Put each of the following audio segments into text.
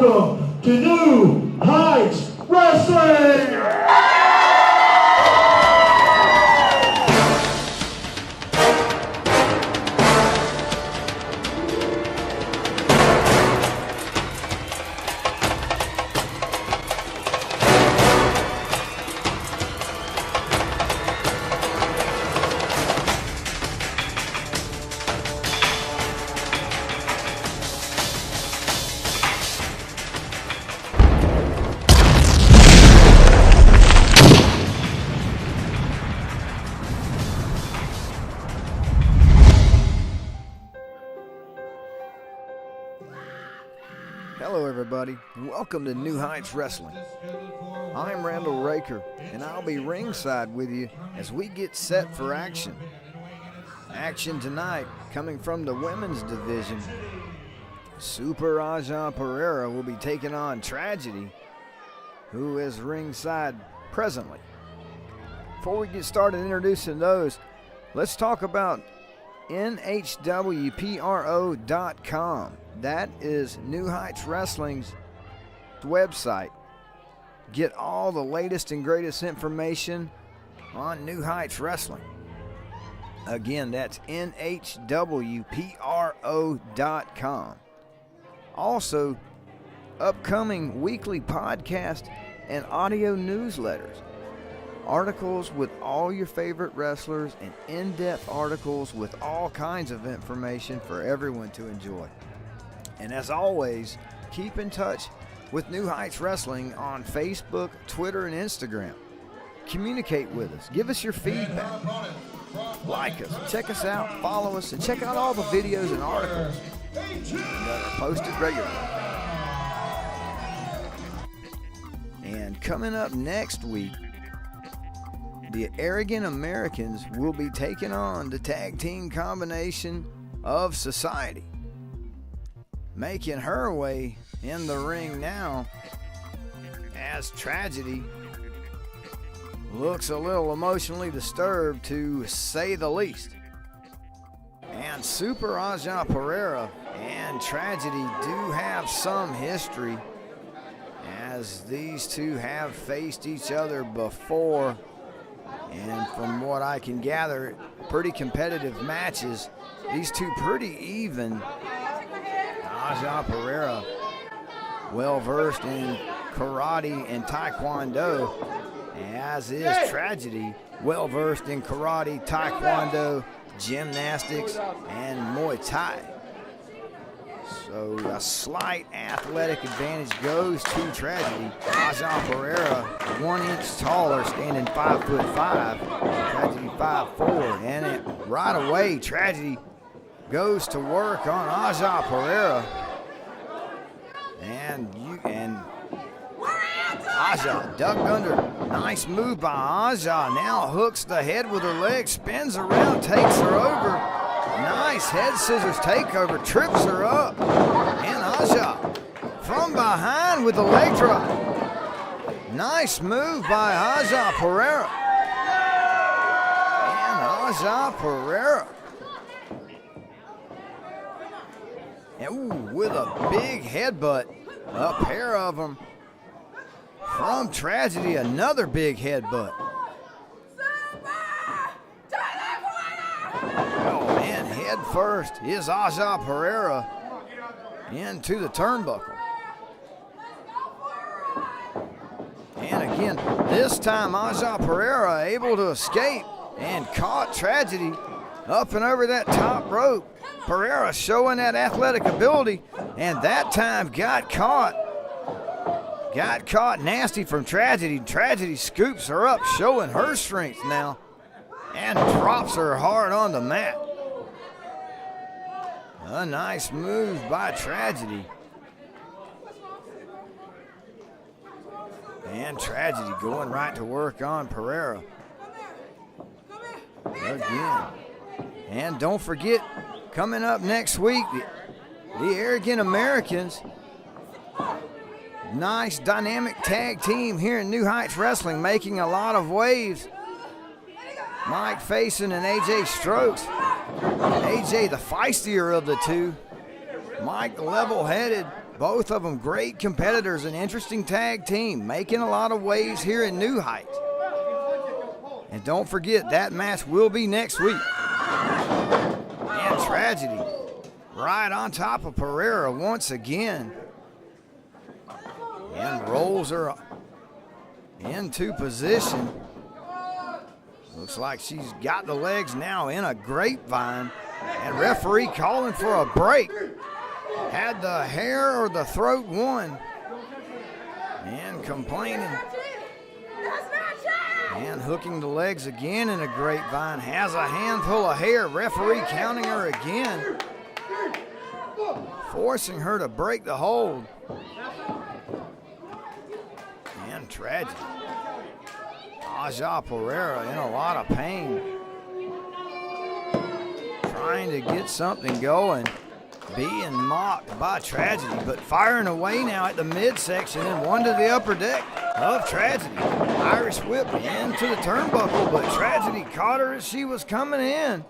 welcome to New Heights Wrestling! Hello everybody, welcome to New Heights Wrestling. I'm Randall Raker, and I'll be ringside with you as we get set for action. Action tonight coming from the women's division. SUPER Perera will be taking on Tragedy, who is ringside presently. Before we get started introducing those, let's talk about NHWPRO.com. That is New Heights Wrestling's website. Get all the latest and greatest information on New Heights Wrestling. Again, that's NHWPRO.com. Also, upcoming weekly podcast and audio newsletters. Articles with all your favorite wrestlers and in-depth articles with all kinds of information for everyone to enjoy. And as always, keep in touch with New Heights Wrestling on Facebook, Twitter, and Instagram. Communicate with us. Give us your feedback. Like us. Check us out. Follow us. And check out all the videos and articles that are posted regularly. And coming up next week, the Arrogant Americans will be taking on the tag team combination of Society. Making her way in the ring now as Tragedy looks a little emotionally disturbed, to say the least. And SUPER Perera and Tragedy do have some history, as these two have faced each other before, and from what I can gather, pretty competitive matches. These two pretty even. Perera, well versed in karate and taekwondo, as is Tragedy, well versed in karate, taekwondo, gymnastics, and Muay Thai. So a slight athletic advantage goes to Tragedy. Perera, 1 inch taller, standing 5'5", Tragedy 5'4", and right away Tragedy goes to work on Perera, and Aja ducked under. Nice move by Aja. Now hooks the head with her leg, spins around, takes her over. Nice head scissors takeover, trips her up, and Aja from behind with the leg drop. Nice move by Perera, and Perera. And with a big headbutt, a pair of them from Tragedy, another big headbutt. Oh man, head first is Perera into the turnbuckle. And again, this time Perera able to escape and caught Tragedy up and over that top rope. Perera showing that athletic ability, and that time got caught nasty from Tragedy. Tragedy scoops her up, showing her strength now, and drops her hard on the mat. A nice move by Tragedy. And Tragedy going right to work on Perera again. And don't forget, coming up next week, the Arrogant Americans. Nice dynamic tag team here in New Heights Wrestling, making a lot of waves. Mike Faison and AJ Strokes. AJ the feistier of the two. Mike level-headed, Both of them great competitors, an interesting tag team, making a lot of waves here in New Heights. And don't forget, that match will be next week. And Tragedy right on top of Perera once again. And rolls her into position. Looks like she's got the legs now in a grapevine. And referee calling for a break. Had the hair or the throat won. And complaining. And hooking the legs again in a grapevine. Has a handful of hair. Referee counting her again. Forcing her to break the hold. And Tragedy. Aja Perera in a lot of pain. Trying to get something going. Being mocked by Tragedy, but firing away now at the midsection and one to the upper deck of Tragedy. Irish whip into the turnbuckle, but Tragedy caught her as she was coming in.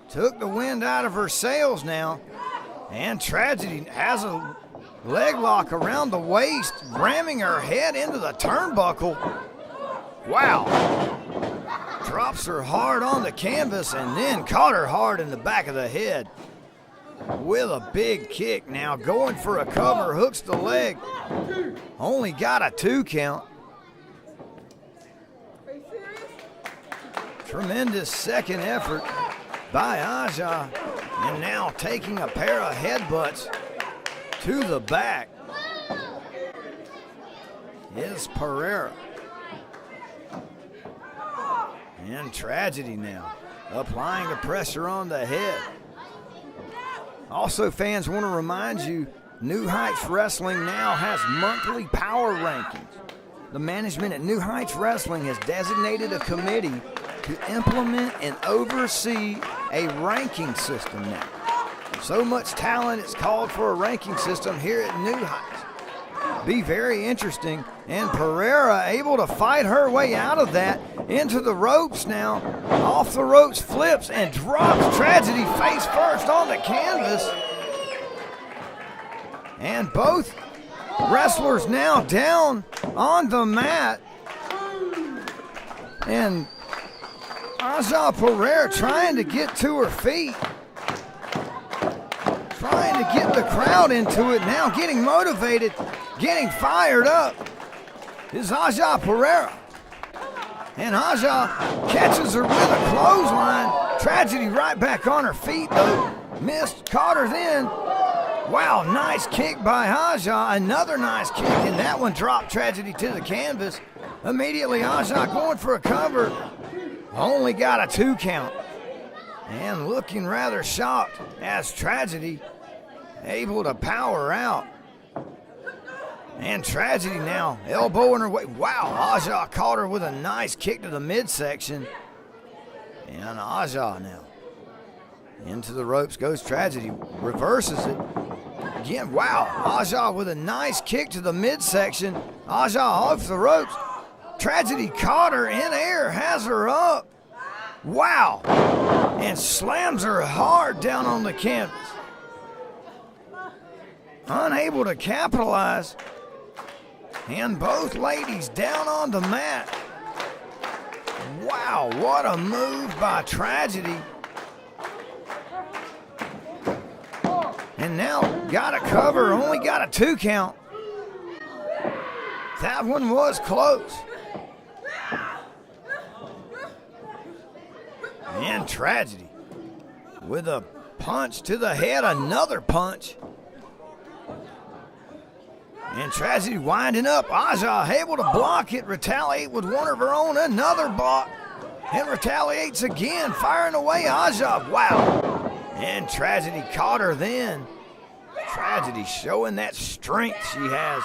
Took the wind out of her sails now. And Tragedy has a leg lock around the waist, ramming her head into the turnbuckle. Wow. Drops her hard on the canvas and then caught her hard in the back of the head. With a big kick now, going for a cover, hooks the leg. Only got a 2 count. Tremendous second effort by Aja. And now taking a pair of headbutts to the back is Perera. And Tragedy now, applying the pressure on the head. Also, fans, want to remind you, New Heights Wrestling now has monthly power rankings. The management at New Heights Wrestling has designated a committee to implement and oversee a ranking system now. So much talent, it's called for a ranking system here at New Heights. Be very interesting, and Perera able to fight her way out of that into the ropes now. Off the ropes, flips and drops Tragedy face first on the canvas. And both wrestlers now down on the mat. And Aja Perera trying to get to her feet. Trying to get the crowd into it now, getting motivated, getting fired up is Aja Perera. And Aja catches her with a clothesline. Tragedy right back on her feet though. Missed, caught her then. Wow, nice kick by Aja. Another nice kick, and that one dropped Tragedy to the canvas. Immediately Aja going for a cover. Only got a 2 count. And looking rather shocked as Tragedy able to power out. And Tragedy now elbowing her way. Wow, Aja caught her with a nice kick to the midsection. And Aja now into the ropes goes Tragedy. Reverses it. Again, wow, Aja with a nice kick to the midsection. Aja off the ropes. Tragedy caught her in air, has her up. Wow, and slams her hard down on the canvas. Unable to capitalize. And both ladies down on the mat. Wow, what a move by Tragedy. And now got a cover, only got a 2 count. That one was close. And Tragedy with a punch to the head, another punch. And Tragedy winding up. Aja able to block it, retaliate with one of her own, another block. And retaliates again, firing away Aja. Wow. And Tragedy caught her then. Tragedy showing that strength she has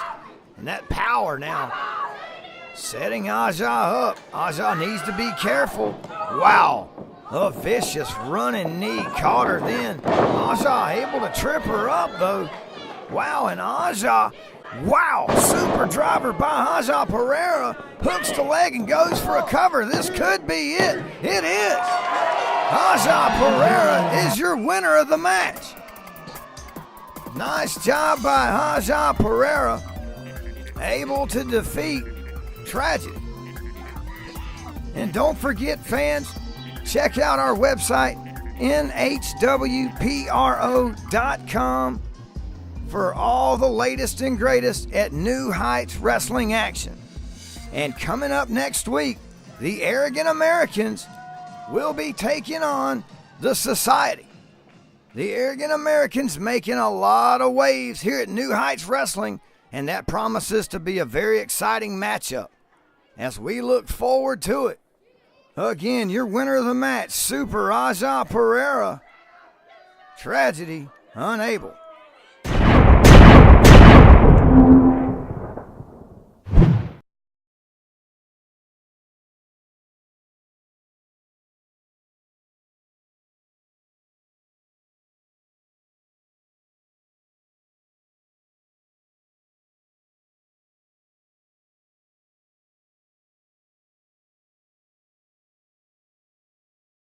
and that power now. Setting Aja up. Aja needs to be careful. Wow. A vicious running knee caught her then. Aja able to trip her up though. Wow, and Aja, wow, super driver by Aja Perera. Hooks the leg and goes for a cover. This could be it. It is. Aja Perera is your winner of the match. Nice job by NHWPRO Perera, able to defeat Tragedy. And don't forget, fans, check out our website, NHWPRO.com, for all the latest and greatest at New Heights Wrestling action. And coming up next week, the Arrogant Americans will be taking on the Society. The Arrogant Americans making a lot of waves here at New Heights Wrestling, and that promises to be a very exciting matchup as we look forward to it. Again, your winner of the match, Super NHWPRO Perera. Tragedy unable.